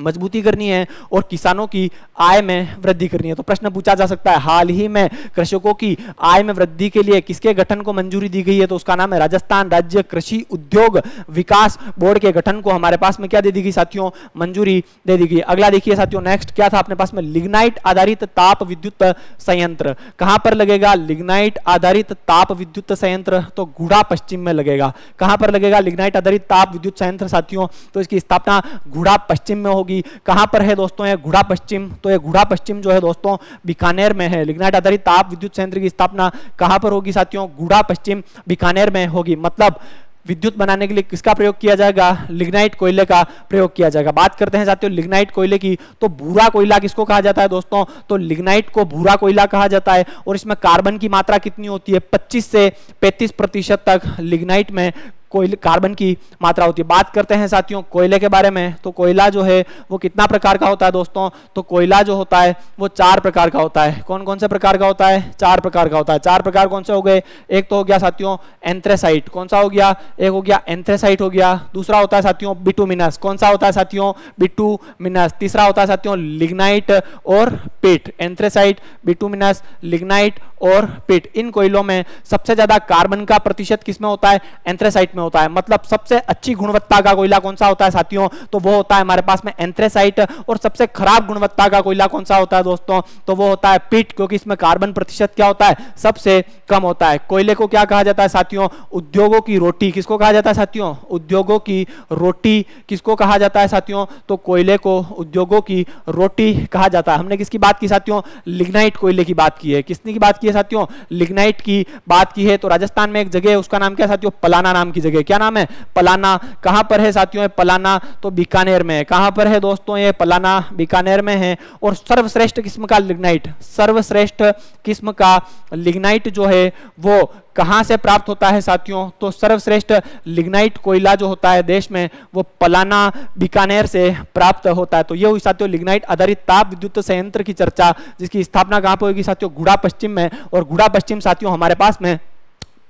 मजबूती करनी है और किसानों की आय में वृद्धि करनी है। तो प्रश्न पूछा जा सकता है हाल ही में कृषकों की आय में वृद्धि के लिए किसके गठन को मंजूरी दी गई है, तो उसका नाम है राजस्थान राज्य कृषि उद्योग विकास बोर्ड के गठन को हमारे पास में क्या दे दी गई साथियों, मंजूरी दे दी गई। अगला देखिए साथियों, नेक्स्ट क्या था अपने पास में, लिग्नाइट आधारित ताप विद्युत संयंत्र कहां पर लगेगा, लिग्नाइट आधारित ताप विद्युत संयंत्र तो गुड़ा पश्चिम में लगेगा। कहां पर लगेगा लिग्नाइट आधारित ताप विद्युत संयंत्र साथियों, तो इसकी स्थापना गुड़ा पश्चिम में होगी। कहां पर है दोस्तों ये गुड़ा पश्चिम, तो ये गुड़ा पश्चिम जो है दोस्तों बीकानेर में है। लिग्नाइट आधारित ताप विद्युत संयंत्र की स्थापना कहां पर होगी साथियों, गुड़ा पश्चिम बीकानेर में होगी। मतलब विद्युत बनाने के लिए किसका प्रयोग किया जाएगा, लिग्नाइट कोयले का प्रयोग किया जाएगा। बात करते हैं साथियों लिग्नाइट कोयले की, तो भूरा कोयला किसको कहा जाता है दोस्तों, तो लिग्नाइट को भूरा कोयला कहा जाता है और इसमें कार्बन की मात्रा कितनी होती है, 25 से 35% तक लिग्नाइट में कोयले कार्बन की मात्रा होती है। बात करते हैं साथियों कोयले के बारे में, तो कोयला जो है वो कितना प्रकार का होता है दोस्तों, तो कोयला जो होता है वो 4 प्रकार का होता है। कौन कौन से प्रकार का होता है, 4 प्रकार का होता है। 4 प्रकार कौन से हो गए, एक तो हो गया साथियों एंथ्रेसाइट, कौन सा हो गया, एक हो गया एंथ्रेसाइट हो गया, दूसरा होता है साथियों बिटुमिनस, कौन सा होता है साथियों, बिटुमिनस, तीसरा होता है साथियों लिग्नाइट और पिट। एंथ्रेसाइट, बिटुमिनस, लिग्नाइट और पिट, इन कोयलों में सबसे ज्यादा कार्बन का प्रतिशत किसमें होता है, एंथ्रेसाइट में होता है। मतलब सबसे अच्छी गुणवत्ता का कोयला कौन सा होता है साथियों, तो वो होता है हमारे पास में एंथ्रेसाइट। और सबसे खराब गुणवत्ता का कोयला कौन सा होता है दोस्तों, तो वो होता है पिट, क्योंकि इसमें कार्बन प्रतिशत क्या होता है, सबसे कम होता है। कोयले को क्या कहा जाता है साथियों, उद्योगों की रोटी, किसको कहा जाता है साथियों, उद्योगों की रोटी किसको कहा जाता है साथियों, तो कोयले को उद्योगों की रोटी कहा जाता है। हमने किसकी बात की साथियों, लिग्नाइट कोयले की बात की है। किसने की बात की है साथियों, लिग्नाइट की बात की है। तो राजस्थान में एक जगह है उसका नाम क्या है साथियों, पलाना नाम की जगह, क्या नाम है, पलाना। कहां पर है साथियों पलाना, तो बीकानेर में। कहां पर है दोस्तों ये पलाना, बीकानेर में है। और सर्वश्रेष्ठ किस्म का लिग्नाइट, सर्वश्रेष्ठ किस्म का लिग्नाइट जो है वो कहां से प्राप्त होता है साथियों, तो सर्वश्रेष्ठ लिग्नाइट कोयला जो होता है देश में वो पलाना बीकानेर से प्राप्त होता है। तो ये हुई साथियों लिग्नाइट आधारित ताप विद्युत संयंत्र की चर्चा, जिसकी स्थापना कहां पर होगी साथियों, गुड़ा पश्चिम में। और गुड़ा पश्चिम साथियों हमारे पास में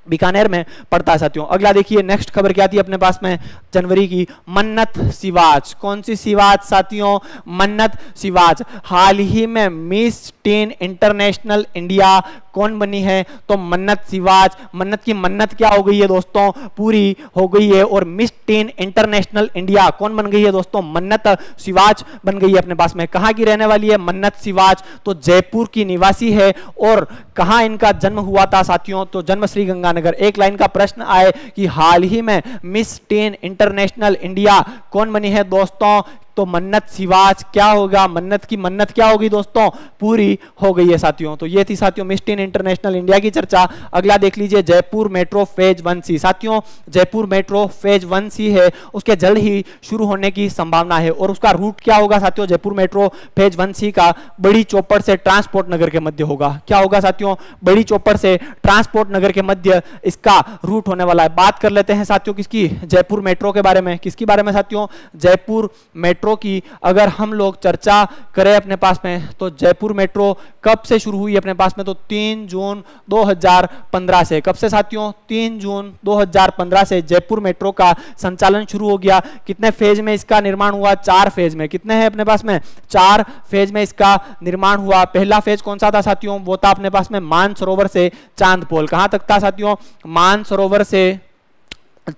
बीकानेर में पड़ता है साथियों। अगला देखिए नेक्स्ट खबर क्या थी अपने पास में जनवरी की, मन्नत सिवाच। कौन सी सिवाच साथियों, मन्नत सिवाच। हाल ही में मिस टीन इंटरनेशनल इंडिया कौन बनी है, तो मन्नत सिवाच। मन्नत की मन्नत क्या हो गई है दोस्तों, पूरी हो गई है। और मिस टीन इंटरनेशनल इंडिया कौन बन गई है दोस्तों, मन्नत सिवाच बन गई है अपने पास में। कहां की रहने वाली है मन्नत सिवाच, तो जयपुर की निवासी है। और कहां इनका जन्म हुआ था साथियों, तो जन्म श्री गंगानगर। एक लाइन का प्रश्न आए कि हाल ही में मिस टीन इंटरनेशनल इंडिया कौन बनी है दोस्तों, तो मन्नत सिवाच। क्या होगा, मन्नत की मन्नत क्या होगी दोस्तों, पूरी हो गई है साथियों। तो ये थी साथियों मिस टीन इंटरनेशनल इंडिया की चर्चा। अगला देख लीजिए जयपुर मेट्रो फेज 1C। साथियों जयपुर मेट्रो फेज 1C है, उसके जल्द ही शुरू होने की संभावना है। और उसका रूट क्या होगा साथियों, जयपुर मेट्रो फेज 1C का बड़ी चौपड़ से ट्रांसपोर्ट नगर के मध्य होगा। क्या होगा साथियों, बड़ी चौपड़ से ट्रांसपोर्ट नगर के मध्य इसका रूट होने वाला है। बात कर लेते हैं साथियों किसकी, जयपुर मेट्रो के बारे में। किसकी बारे में साथियों, जयपुर मेट्रो की अगर हम लोग चर्चा करें अपने पास में, तो जयपुर मेट्रो कब से शुरू हुई अपने पास में, तो 3 जून 2015 से। कब से साथियों, 3 जून 2015 से जयपुर मेट्रो का संचालन शुरू हो गया। कितने फेज में इसका निर्माण हुआ, 4 फेज में। कितने हैं अपने पास में, 4 फेज में इसका निर्माण हुआ। पहला फेज कौन सा था साथियों, वो था अपने पास में मानसरोवर से चांदपोल। कहां तक था साथियों, मानसरोवर से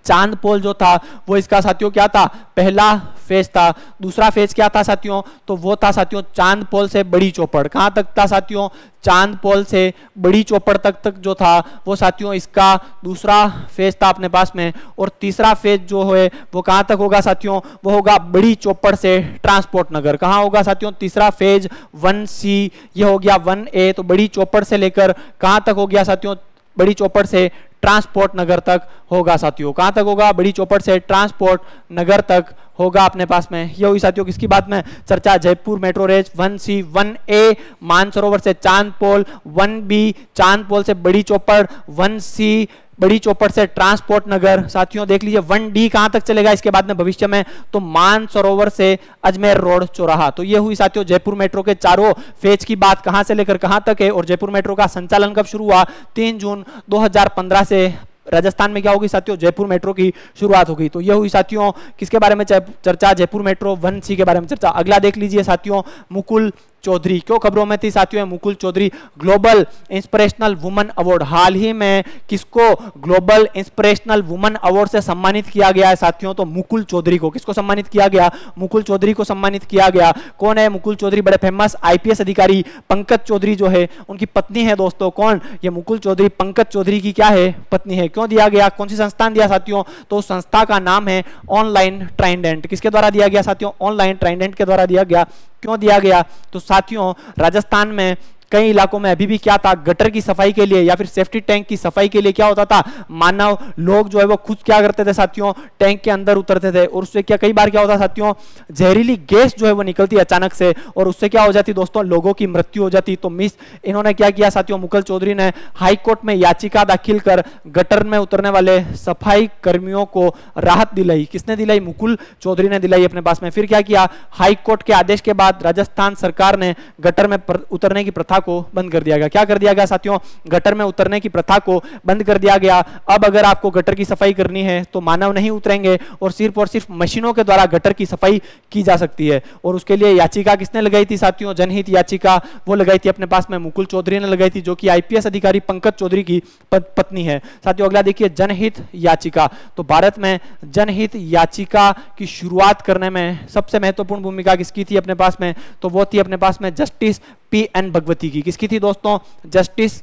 चांदपोल जो था वो इसका साथियों क्या था, पहला फेज था। दूसरा फेज क्या था साथियों, तो वो था साथियों चांदपोल से बड़ी चौपड़। कहां तक था साथियों, चांदपोल से बड़ी चौपड़ तक जो था वो साथियों इसका दूसरा फेज था अपने पास में। और तीसरा फेज जो है वो कहां तक होगा साथियों, वो होगा बड़ी चौपड़ से ट्रांसपोर्ट नगर। कहां होगा साथियों, तीसरा फेज 1C, ये हो गया 1A। तो बड़ी चौपड़ से लेकर कहां तक हो गया साथियों, बड़ी चौपड़ से ट्रांसपोर्ट नगर तक होगा साथियों। कहां तक होगा, बड़ी चौपड़ से ट्रांसपोर्ट नगर तक होगा अपने पास में। ये हुई साथियों किसकी बात में चर्चा, Jaipur metro rail 1C। 1A Mansarovar से चांदपोल, 1B चांदपोल से बड़ी चौपड़, 1C बड़ी चौपड़ से ट्रांसपोर्ट नगर। साथियों देख लीजिए 1D कहां तक चलेगा इसके बाद में भविष्य में, तो मानसरोवर से अजमेर रोड चौराहा। तो ये हुई साथियों जयपुर मेट्रो के चारों फेज की बात, कहां से लेकर कहां तक है। और जयपुर मेट्रो का संचालन कब शुरू हुआ, 3 जून 2015 से राजस्थान में क्या होगी साथियों, जयपुर मेट्रो की शुरुआत होगी। तो ये हुई साथियों किसके बारे में चर्चा, जयपुर मेट्रो 1C के बारे में चर्चा। अगला देख लीजिए साथियों, मुकुल चौधरी क्यों खबरों में थी साथियों, Mukul Chaudhary global inspirational woman award, हाल ही में किसको ग्लोबल इंस्पिरेशनल वुमन अवार्ड से सम्मानित किया गया है साथियों, तो मुकुल चौधरी को। किसको सम्मानित किया गया, मुकुल चौधरी को सम्मानित किया गया। कौन है मुकुल चौधरी, बड़े फेमस आईपीएस अधिकारी पंकज चौधरी जो है उनकी पत्नी है दोस्तों। कौन, ये मुकुल चौधरी पंकज चौधरी की क्या है, पत्नी है। क्यों दिया गया, कौन सी संस्था ने दिया साथियों, तो संस्था का नाम है ऑनलाइन ट्राइडेंट। किसके द्वारा दिया गया साथियों, ऑनलाइन ट्राइडेंट के द्वारा दिया गया। क्यों दिया गया, तो साथियों राजस्थान में कई इलाकों में अभी भी क्या था, गटर की सफाई के लिए या फिर सेफ्टी टैंक की सफाई के लिए क्या होता था, मानव लोग जो है वो खुद क्या करते थे साथियों, टैंक के अंदर उतरते थे और उससे क्या कई बार क्या होता साथियों, जहरीली गैस जो है वो निकलती अचानक से और उससे क्या हो जाती दोस्तों, लोगों की मृत्यु हो जाती। तो इन्होंने क्या किया साथियों, मुकुल चौधरी ने हाई कोर्ट में याचिका दाखिल कर गटर में उतरने वाले सफाई कर्मियों को राहत दिलाई। किसने दिलाई, मुकुल चौधरी ने दिलाई अपने पास में। फिर क्या किया, हाई कोर्ट के आदेश के बाद राजस्थान सरकार ने गटर में उतरने की प्रथा को बंद कर दिया गया। क्या कर दिया गया साथियों, गटर में उतरने की प्रथा को बंद कर दिया गया। अब अगर आपको गटर की सफाई करनी है तो मानव नहीं उतरेंगे और सिर्फ मशीनों के द्वारा गटर की सफाई की जा सकती है। और उसके लिए याचिका किसने लगाई थी साथियों, जनहित याचिका वो लगाई थी अपने पास में मुकुल चौधरी ने लगाई थी, जो कि आईपीएस अधिकारी पंकज चौधरी की पत्नी है। साथियों अगला देखिए, जनहित याचिका। तो भारत में जनहित याचिका की शुरुआत करने में सबसे महत्वपूर्ण भूमिका किसकी थी अपने पास में, तो वो थी अपने पास में जस्टिस पी.एन. भगवती की। किसकी थी दोस्तों, जस्टिस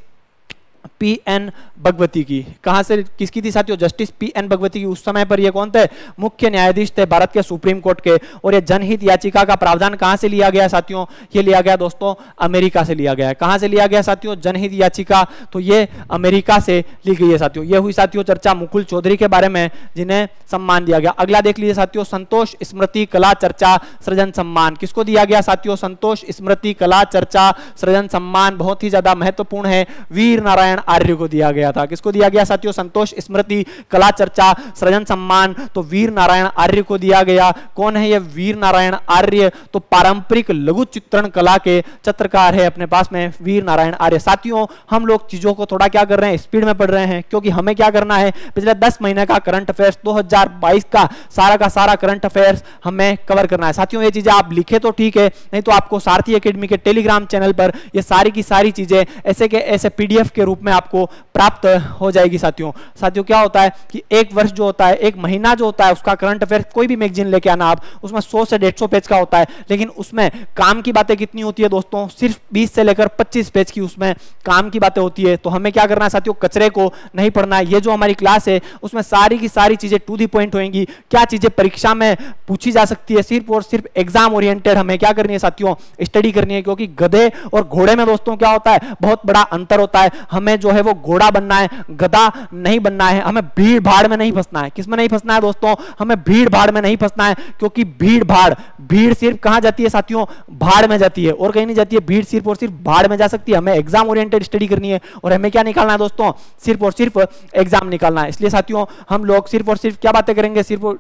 पी.एन. भगवती की। कहां से, किसकी थी साथियों, जस्टिस पी.एन. भगवती की। उस समय पर ये कौन थे, मुख्य न्यायाधीश थे भारत के सुप्रीम कोर्ट के। और ये जनहित याचिका का प्रावधान कहां से लिया गया साथियों, ये लिया गया दोस्तों अमेरिका से लिया गया। कहां से लिया गया साथियों, जनहित याचिका, तो ये अमेरिका से ली गई है साथियों। ये हुई साथियों चर्चा मुकुल चौधरी के बारे में जिन्हें सम्मान दिया गया। अगला देख लीजिए साथियों, संतोष स्मृति कला चर्चा सृजन सम्मान। किसको दिया गया साथियों, संतोष स्मृति कला चर्चा सृजन सम्मान बहुत ही ज्यादा महत्वपूर्ण है, वीर नारायण आर्य को दिया गया था। किसको दिया गया साथियों, संतोष स्मृति कला चर्चा सृजन सम्मान तो वीर नारायण आर्य को दिया गया। कौन है ये वीर नारायण आर्य, तो पारंपरिक लघु चित्रण कला के चित्रकार है अपने पास में वीर नारायण आर्य। साथियों हम लोग चीजों को थोड़ा क्या कर रहे हैं, स्पीड में पढ़ रहे हैं, क्योंकि हमें क्या करना है, पिछले 10 महीने का करंट अफेयर्स 2022 का सारा करंट अफेयर्स हमें कवर करना है। साथियों ये चीजें आप लिखे तो ठीक है, नहीं तो आपको सारथी एकेडमी के टेलीग्राम चैनल पर ये सारी की सारी चीजें ऐसे के ऐसे पीडीएफ के रूप में आपको प्राप्त हो जाएगी। साथियों क्या होता है कि एक वर्ष जो होता है, एक महीना जो होता है, उसका करंट अफेयर कोई भी मैगजीन लेके आना आप, उसमें 100 से 150 पेज का होता है, लेकिन उसमें काम की बातें कितनी होती है दोस्तों, सिर्फ 20 से लेकर 25 पेज की उसमें काम की बातें होती है। तो हमें क्या करना है साथियों, कचरे को नहीं पढ़ना है। ये जो हमारी क्लास है उसमें सारी की सारी चीजें टू दी पॉइंट होंगी, क्या चीजें परीक्षा में पूछी जा सकती है, सिर्फ और सिर्फ एग्जाम ओरिएंटेड हमें क्या करनी है साथियों, स्टडी करनी है। क्योंकि गधे और घोड़े में दोस्तों क्या होता है, बहुत बड़ा अंतर होता है। हमें जो है वो घोड़ा बनना है, गधा नहीं बनना है। हमें भीड़ भाड़ में नहीं फंसना है। किसमें नहीं फंसना है दोस्तों, हमें भीड़ भाड़ में नहीं फंसना है, क्योंकि भीड़ सिर्फ कहां जाती है साथियों, भाड़ में जाती है और कहीं नहीं जाती है। भीड़ सिर्फ और सिर्फ भाड़ में जा सकती है। हमें एग्जाम ओरिएंटेड स्टडी करनी है और हमें क्या निकालना है दोस्तों, सिर्फ और सिर्फ एग्जाम निकालना है। इसलिए साथियों हम लोग सिर्फ और सिर्फ क्या बातें करेंगे, सिर्फ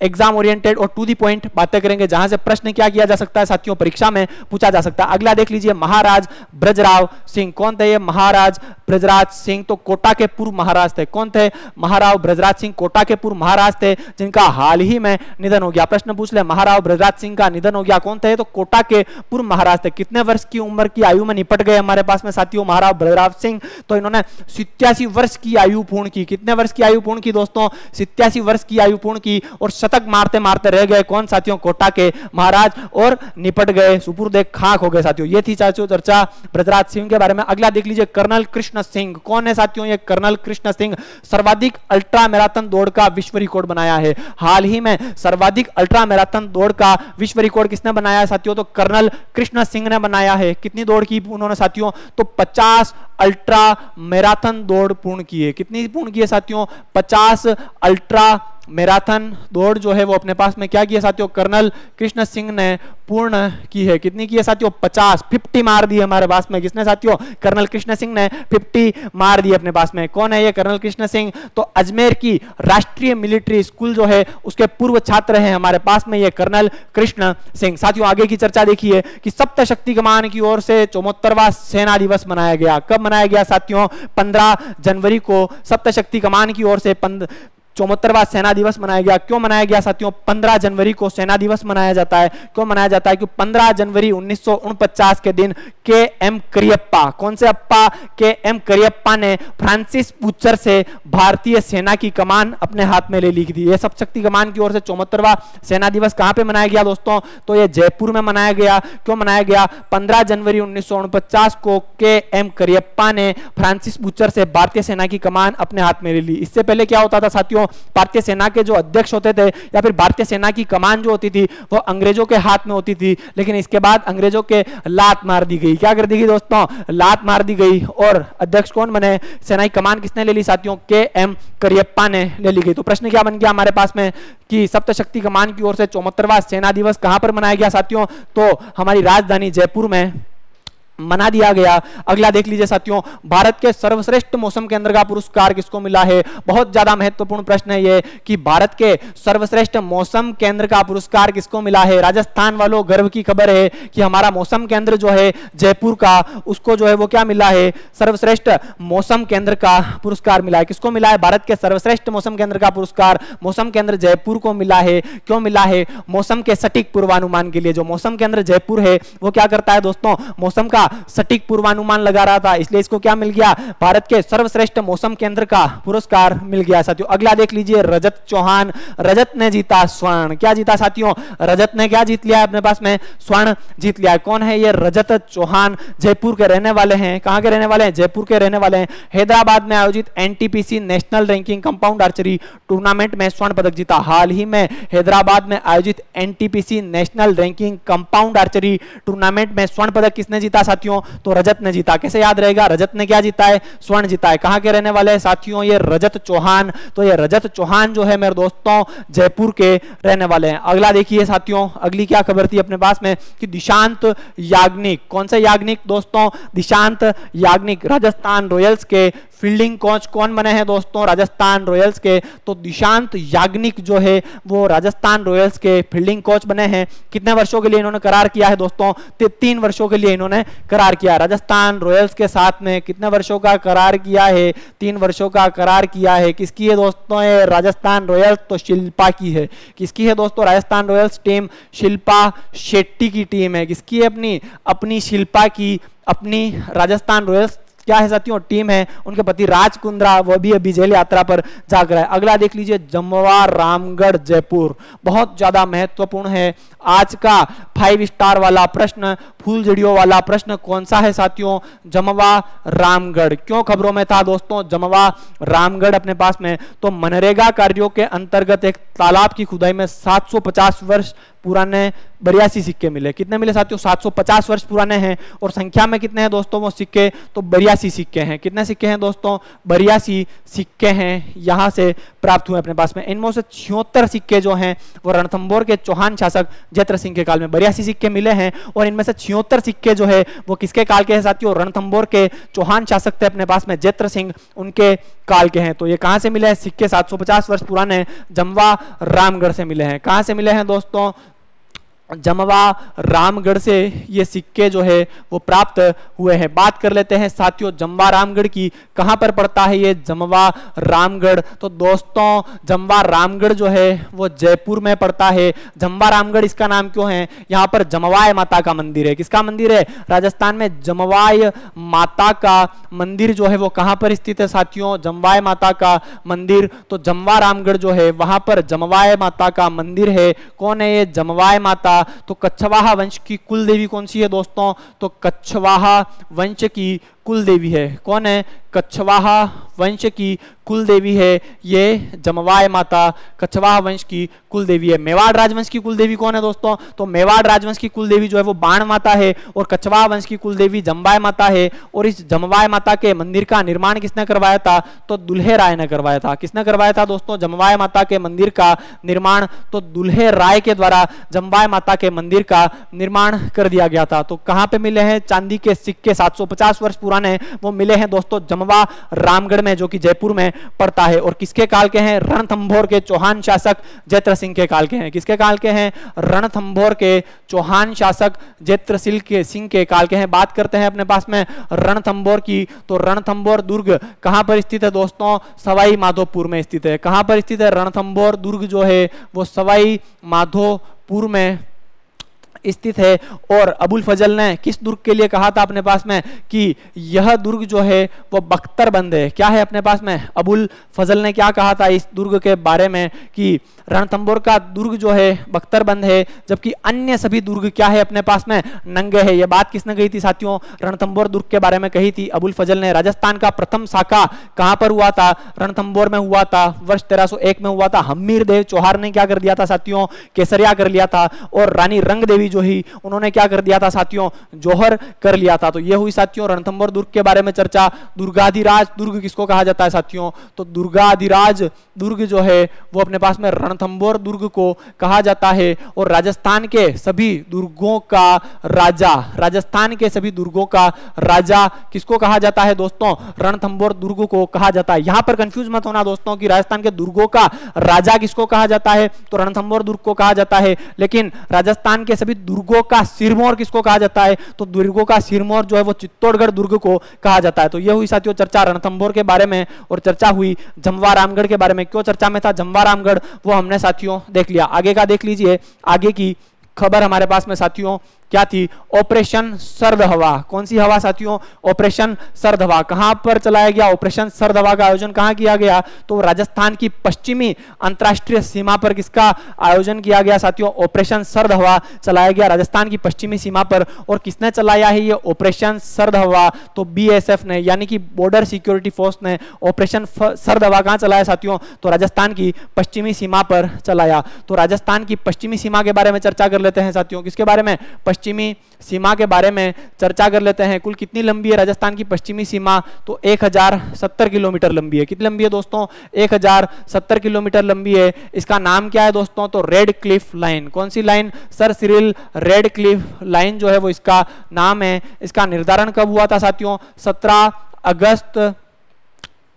एग्जाम ओरिएंटेड और टू दी पॉइंट बातें करेंगे, जहां से प्रश्न क्या किया जा सकता है साथियों, परीक्षा में पूछा जा सकता है। अगला देख लीजिए, महाराज ब्रजराव सिंह। कौन थे ये महाराज ब्रजराज सिंह, तो कोटा के पूर्व महाराज थे। कौन थे, महाराव ब्रजराज सिंह कोटा के पूर्व महाराज थे, जिनका हाल ही में निधन हो गया। प्रश्न पूछ ले, महाराव ब्रजराज सिंह का निधन हो गया, कौन थे, तो कोटा के पूर्व महाराज थे। कितने वर्ष की उम्र की आयु में निपट गए हमारे पास में साथियों महाराव ब्रजराज सिंह, तो इन्होंने 87 वर्ष की आयु पूर्ण की। कितने वर्ष की आयु पूर्ण की दोस्तों, 87 वर्ष की आयु पूर्ण की और शतक मारते मारते रह गए। कौन साथियों, कोटा के महाराज, और निपट गए, सुपुर्द खाक हो गए साथियों। ये थी साथियों चर्चा ब्रजराज सिंह के बारे में। अगला देख लीजिए, कर्नल कृष्ण सिंह। कौन है साथियों, ये कर्नल कृष्ण सिंह सर्वाधिक अल्ट्रा मैराथन दौड़ का विश्व रिकॉर्ड बनाया है। हाल ही में सर्वाधिक अल्ट्रा मैराथन दौड़ का विश्व रिकॉर्ड किसने बनाया है साथियों, तो कर्नल कृष्ण सिंह ने बनाया है। कितनी दौड़ की उन्होंने साथियों, तो 50 अल्ट्रा मैराथन दौड़ पूर्ण की है। कितनी पूर्ण की है साथियों, 50 अल्ट्रा मैराथन दौड़ जो है वो अपने पास में क्या किया साथियों, कर्नल कृष्ण सिंह ने पूर्ण की है। कितनी की है साथियों, 50 मार दी हमारे पास में। किसने साथियों, कर्नल कृष्ण सिंह ने 50 मार दी अपने पास में। कौन है ये कर्नल कृष्ण सिंह, तो अजमेर की राष्ट्रीय मिलिट्री स्कूल जो है उसके पूर्व छात्र हैं हमारे पास में ये कर्नल कृष्ण सिंह। साथियों आगे की चर्चा देखिए कि सप्त शक्ति कमान की ओर से 74वां सेना दिवस मनाया गया। कब मनाया गया साथियों, 15 जनवरी को सप्त शक्ति कमान की ओर से 74वां सेना दिवस मनाया गया। क्यों मनाया गया साथियों, 15 जनवरी को सेना दिवस मनाया जाता है। क्यों मनाया जाता है, क्योंकि 15 जनवरी 1949 के दिन के एम करियप्पा, कौन से अप्पा, के एम करियप्पा ने फ्रांसिस बूचर से भारतीय सेना की कमान अपने हाथ में ले ली थी। ये सब शक्ति कमान की ओर से 74वां सेना दिवस कहां पे मनाया गया दोस्तों, तो ये जयपुर में मनाया गया। क्यों मनाया गया, 15 जनवरी 1949 को के एम करियप्पा ने फ्रांसिस बूचर से भारतीय सेना की कमान अपने हाथ में ले ली। इससे पहले क्या होता था साथियों, भारतीय सेना के जो अध्यक्ष होते थे या फिर भारतीय सेना की कमान जो होती थी वो अंग्रेजों के हाथ में होती थी। लेकिन इसके बाद अंग्रेजों के लात मार दी गई। क्या कर दी गई दोस्तों, लात मार दी गई। और अध्यक्ष कौन बने, सेना की कमान किसने ले ली साथियों, के एम करियप्पा ने ले ली गई। तो प्रश्न क्या बन गया हमारे पास में कि सप्त शक्ति कमान की ओर से 74वां सेना दिवस कहां पर मनाया गया साथियों, तो हमारी राजधानी जयपुर में मना दिया गया। अगला देख लीजिए साथियों, भारत के सर्वश्रेष्ठ मौसम केंद्र का पुरस्कार किसको मिला है। बहुत ज्यादा महत्वपूर्ण प्रश्न है ये कि भारत के सर्वश्रेष्ठ मौसम केंद्र का पुरस्कार किसको मिला है। राजस्थान वालों गर्व की खबर है कि हमारा मौसम केंद्र जो है जयपुर का, उसको जो है वो क्या मिला है, सर्वश्रेष्ठ मौसम केंद्र का पुरस्कार मिला है। किसको मिला है, भारत के सर्वश्रेष्ठ मौसम केंद्र का पुरस्कार मौसम केंद्र जयपुर को मिला है। क्यों मिला है, मौसम के सटीक पूर्वानुमान के लिए। जो मौसम केंद्र जयपुर है वो क्या करता है दोस्तों, मौसम का सटीक पूर्वानुमान लगा रहा था, इसलिए इसको क्या मिल गया, भारत के सर्वश्रेष्ठ मौसम केंद्र का पुरस्कार मिल गया साथियों। अगला देख लीजिए, रजत चौहान, रजत ने जीता स्वर्ण। क्या जीता साथियों, रजत ने क्या जीत लिया, अपने पास में स्वर्ण जीत लिया। कौन है ये रजत चौहान, जयपुर के रहने वाले हैं। कहां के रहने वाले हैं, जयपुर के रहने वाले हैं। हैदराबाद में आयोजित NTPC national ranking compound archery tournament में स्वर्ण पदक जीता। हाल ही में हैदराबाद में आयोजित NTPC national ranking compound archery tournament में स्वर्ण पदक किसने जीता साथियों, तो रजत ने जीता। कैसे याद रहेगा, रजत ने क्या जीता है, स्वर्ण जीता है। कहां के रहने वाले हैं साथियों, ये रजत चौहान। तो ये रजत चौहान जो है मेरे दोस्तों जयपुर के रहने वाले हैं। अगला देखिए साथियों, अगली क्या खबर थी अपने पास में कि दिशांत याग्निक, कौन से याग्निक दोस्तों, दिशांत याग्निक राजस्थान रॉयल्स के फील्डिंग कोच कौन बने हैं दोस्तों, राजस्थान रॉयल्स के। तो दिशांत याग्निक जो है वो राजस्थान रॉयल्स के फील्डिंग कोच बने हैं। कितने वर्षों के लिए इन्होंने करार किया है दोस्तों, 3 वर्षों के लिए इन्होंने करार किया। राजस्थान रॉयल्स के साथ में कितने वर्षों का करार किया है, 3 वर्षों का करार किया है। किसकी है दोस्तों, ये राजस्थान रॉयल्स, तो शिल्पा की है। किसकी है दोस्तों, राजस्थान रॉयल्स टीम शिल्पा शेट्टी की टीम है। किसकी है, अपनी शिल्पा की, अपनी राजस्थान रॉयल्स क्या है साथियों, टीम है। उनके पति राज कुंद्रा वो भी अभी जेल यात्रा पर जाकर है। अगला देख लीजिए, जमवा रामगढ़ जयपुर, बहुत ज्यादा महत्वपूर्ण है आज का 5 स्टार वाला प्रश्न, फूल जड़ियों वाला प्रश्न कौन सा है साथियों, जमवा रामगढ़। क्यों खबरों में था दोस्तों जमवा रामगढ़ अपने पास में, तो मनरेगा कार्यों के अंतर्गत एक तालाब की खुदाई में 750 वर्ष पुराने 82 सिक्के मिले। कितने मिले साथियों, 750 वर्ष पुराने हैं। और संख्या में कितने हैं दोस्तों वो सिक्के, तो 82 सिक्के हैं। कितने सिक्के हैं दोस्तों, 82 सिक्के हैं यहां से प्राप्त हुए अपने पास में। इनमें से 76 सिक्के जो हैं वो रणथंभौर के चौहान शासक जयद्रथ सिंह के काल में 82 सिक्के मिले हैं। और इनमें से 76 सिक्के जो है वो किसके काल के हैं साथियों, रणथंभौर के चौहान शासक थे अपने पास में जयद्रथ सिंह, उनके काल के हैं। तो ये कहां से मिले हैं सिक्के, 750 वर्ष पुराने, जमवा रामगढ़ से मिले हैं। कहां से मिले हैं दोस्तों, जमवा रामगढ़ से ये सिक्के जो है वो प्राप्त हुए हैं। बात कर लेते हैं साथियों जमवा रामगढ़ की, कहां पर पड़ता है ये जमवा रामगढ़, तो दोस्तों जमवा रामगढ़ जो है वो जयपुर में पड़ता है। जमवा रामगढ़ इसका नाम क्यों है, यहाँ पर जमवाय माता का मंदिर है। किसका मंदिर है, राजस्थान में जमवाय माता का मंदिर जो है वो कहां पर स्थित है साथियों, जमवाय माता का मंदिर। तो जमवा रामगढ़ जो है वहां पर जमवाय माता का मंदिर है। कौन है ये जमवाय माता, तो कच्छवाहा वंश की कुल देवी कौन सी है दोस्तों, तो कच्छवाहा वंश की कुल देवी है। कौन है? कछवाहा वंश की कुल देवी है ये जमवाय माता, कछवाहा वंश की कुल देवी है। मेवाड़ राजवंश की कुल देवी कौन है दोस्तों? तो मेवाड़ राजवंश की कुल देवी जो है वो बाण माता है और कछवाहा वंश की कुल देवी जमवाय माता है। और इस जमवाय माता के मंदिर का निर्माण किसने करवाया था? तो दुल्हे राय ने करवाया था। किसने करवाया था दोस्तों? जमवाय माता के मंदिर का निर्माण तो दुल्हे राय के द्वारा जमवाय माता के मंदिर का निर्माण कर दिया गया था। तो कहां पे मिले हैं? चांदी के सिक्के 750 वर्ष पुराने वो मिले हैं दोस्तों जमवा रामगढ़ में, जो कि जयपुर में पड़ता है। और किसके काल के हैं? रणथंभौर के चौहान शासक जैत्र सिंह के काल के हैं। किसके काल के हैं? रणथंभौर के चौहान शासक जैत्र सिंह के काल के हैं। बात करते हैं अपने पास में रणथंभौर की, तो रणथंभौर दुर्ग कहां पर स्थित है दोस्तों? सवाई माधोपुर में स्थित है। कहां पर स्थित है? रणथंभौर दुर्ग जो है वो सवाई माधोपुर में स्थित है। और अबुल फजल ने किस दुर्ग के लिए कहा था अपने पास में कि यह दुर्ग जो है वो बख्तरबंद है? क्या है अपने पास में? अबुल फजल ने क्या कहा था इस दुर्ग के बारे में कि रणथंभौर का दुर्ग जो है बख्तरबंद है, जबकि अन्य सभी दुर्ग क्या है अपने पास में? नंगे है। यह बात किसने कही थी साथियों? रणथंभौर दुर्ग के बारे में कही थी अबुल फजल ने। राजस्थान का प्रथम शाखा कहां पर हुआ था? रणथंभौर में हुआ था, वर्ष 1301 में हुआ था। हमीर देव चौहार ने क्या कर दिया था साथियों? केसरिया कर लिया था। और रानी रंग देवी जो ही उन्होंने क्या कर दिया था साथियों? जौहर कर लिया था। तो ये हुई साथियों रणथंभौर दुर्ग के बारे में चर्चा। दुर्गाधिराज दुर्ग किसको कहा जाता है साथियों? तो दुर्गाधिराज दुर्ग जो है वो अपने पास में रणथंभौर दुर्ग को कहा जाता है। और राजस्थान के सभी दुर्गों का राजा, राजस्थान के सभी दुर्गों का राजा किसको कहा जाता है दोस्तों? रणथंभौर दुर्ग को कहा जाता है। यहां पर कंफ्यूज मत होना दोस्तों कि राजस्थान के दुर्गों का राजा किसको कहा जाता है? तो रणथंभौर दुर्ग को कहा जाता है। लेकिन राजस्थान के सभी दुर्गों का सिरमौर किसको कहा जाता है? तो दुर्गों का सिरमौर जो है वो चित्तौड़गढ़ दुर्ग को कहा जाता है। तो यह हुई साथियों चर्चा रणथंभौर के बारे में। और चर्चा हुई जमवा रामगढ़ के बारे में। क्यों चर्चा में था जमवा रामगढ़ वो हमने साथियों देख लिया। आगे का देख लीजिए, आगे की खबर हमारे पास में साथियों क्या थी? ऑपरेशन सर्द हवा। कौन सी हवा साथियों? ऑपरेशन सर्द हवा। कहां पर चलाया गया ऑपरेशन सर्द हवा का आयोजन? कहां किया गया? तो राजस्थान की पश्चिमी अंतरराष्ट्रीय सीमा पर किसका आयोजन किया गया साथियों? ऑपरेशन सर्द हवा चलाया गया राजस्थान की पश्चिमी सीमा पर। और किसने चलाया है ये ऑपरेशन सर्द हवा? तो बीएसएफ ने, यानी कि बॉर्डर सिक्योरिटी फोर्स ने ऑपरेशन सर्द हवा कहां चलाया साथियों? तो राजस्थान की पश्चिमी सीमा पर चलाया। तो राजस्थान की पश्चिमी सीमा के बारे में चर्चा कर लेते हैं साथियों। किसके बारे में? पश्चिमी सीमा के बारे में चर्चा कर लेते हैं। कुल कितनी लंबी है राजस्थान की पश्चिमी सीमा? तो 1070 किलोमीटर लंबी है। कितनी लंबी है दोस्तों? 1070 किलोमीटर लंबी है। इसका नाम क्या है दोस्तों? तो रेड क्लिफ लाइन। कौन सी line? Sir Cyril Radcliffe line जो है वो इसका नाम है। इसका निर्धारण कब हुआ था साथियों? 17 अगस्त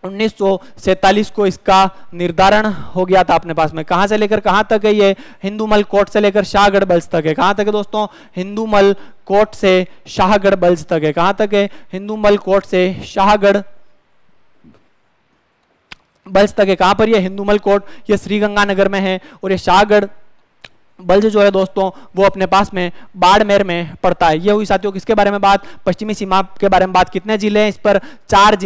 1947 को इसका निर्धारण हो गया था अपने पास में। कहां से लेकर कहां तक है ये? हिंदूमल कोट से लेकर शाहगढ़ बल्ज तक है। कहां तक है दोस्तों? हिंदूमल कोट से शाहगढ़ बल्ज तक है। कहां तक है? हिंदूमल कोट से शाहगढ़ बल्ज तक है। कहां पर ये हिंदूमल कोट? ये श्रीगंगानगर में है। और ये शाहगढ़ बल्ज जो है दोस्तों वो अपने पास में बाड़मेर में पड़ता है। ये हुई साथियों किसके बारे में बात? पश्चिमी सीमा के बारे में बात। कितने जिले हैं इस पर? 4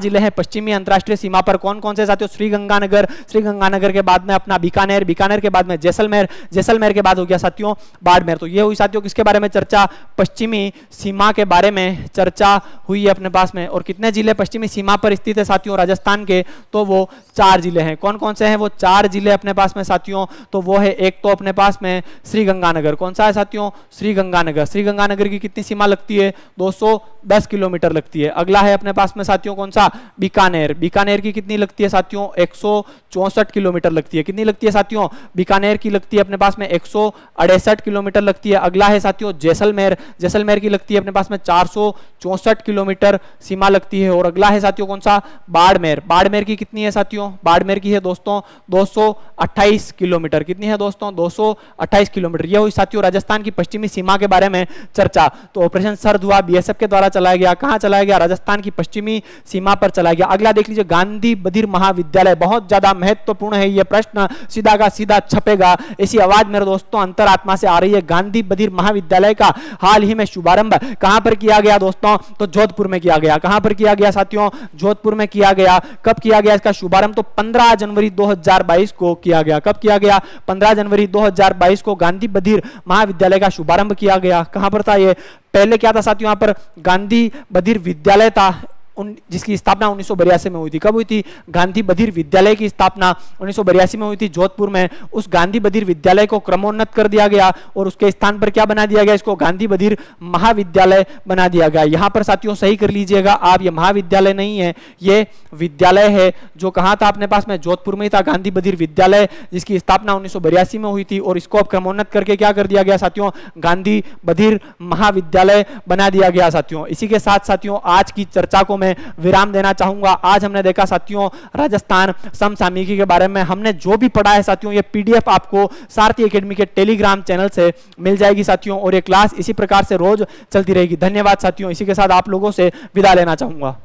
जिले हैं पश्चिमी अंतरराष्ट्रीय सीमा पर। कौन कौन से साथियों? श्रीगंगानगर, श्रीगंगानगर के बाद में अपना बीकानेर, बीकानेर के बाद में जैसलमेर, जैसलमेर के बाद हो गया साथियों बाड़मेर। तो ये हुई साथियों किसके बारे में चर्चा? पश्चिमी सीमा के बारे में चर्चा हुई है अपने पास में। और कितने जिले पश्चिमी सीमा पर स्थित है साथियों राजस्थान के? तो वो 4 जिले हैं। कौन कौन से हैं वो 4 जिले अपने पास में साथियों? तो वो है एक तो अपने पास में श्रीगंगानगर। कौन सा है साथियों? श्रीगंगानगर। श्रीगंगानगर की कितनी सीमा लगती है? 210 किलोमीटर लगती है। अगला है अपने पास में साथियों कौन सा? बीकानेर। बीकानेर की कितनी लगती है साथियों? 164 किलोमीटर लगती है। कितनी लगती है साथियों? बीकानेर की लगती है अपने पास में 168 किलोमीटर लगती है। अगला है साथियों जैसलमेर। जैसलमेर की लगती है अपने पास में 464 किलोमीटर सीमा लगती है। और अगला है साथियों कौन सा? बाड़मेर। बाड़मेर की कितनी है साथियों? बाड़मेर की है दोस्तों 228 किलोमीटर। कितनी है दोस्तों? 228 किलोमीटर। यह हुई साथियों राजस्थान की पश्चिमी सीमा के बारे में चर्चा। तो ऑपरेशन सर्द हुआ बीएसएफ के द्वारा चलाया गया। कहां चलाया गया? राजस्थान की पश्चिमी सीमा पर चलाया गया। अगला देख लीजिए गांधी बधिर महाविद्यालय। बहुत ज्यादा महत्वपूर्ण है यह प्रश्न, सीधा का सीधा छपेगा। इसी आवाज मेरे दोस्तों अंतरात्मा से आ रही है। गांधी बधिर महाविद्यालय का हाल ही में शुभारंभ कहां पर किया गया दोस्तों? तो जोधपुर में किया गया। कहां पर किया गया साथियों? जोधपुर में किया गया। कब किया गया इसका शुभारंभ? तो 15 जनवरी 2022 को किया गया। कब किया गया? 15 जनवरी 2022 को गांधी बधिर महाविद्यालय का शुभारंभ किया गया। कहां पर था ये? पहले क्या था साथियों, यहाँ पर गांधी बधिर विद्यालय था जिसकी स्थापना 1982 में हुई थी। कब हुई थी? गांधी बधिर विद्यालय की स्थापना 1982 में हुई थी जोधपुर में। उस गांधी बधिर विद्यालय को क्रमोन्नत कर दिया गया और उसके स्थान पर क्या बना दिया गया? इसको गांधी बधिर महाविद्यालय बना दिया गया। यहां पर साथियों सही कर लीजिएगा आप, ये महाविद्यालय नहीं है, ये विद्यालय है जो कहां था अपने पास में? जोधपुर में ही था, गांधी बधिर विद्यालय जिसकी स्थापना 1982 में हुई थी और इसको अब क्रमोन्नत करके क्या कर दिया गया साथियों? गांधी बधिर महाविद्यालय बना दिया गया साथियों। इसी के साथ साथियों आज की चर्चा को मैं विराम देना चाहूंगा। आज हमने देखा साथियों राजस्थान समसामयिकी के बारे में। हमने जो भी पढ़ा है साथियों ये पीडीएफ आपको सारथी एकेडमी के टेलीग्राम चैनल से मिल जाएगी साथियों और ये क्लास इसी प्रकार से रोज चलती रहेगी। धन्यवाद साथियों। इसी के साथ आप लोगों से विदा लेना चाहूंगा।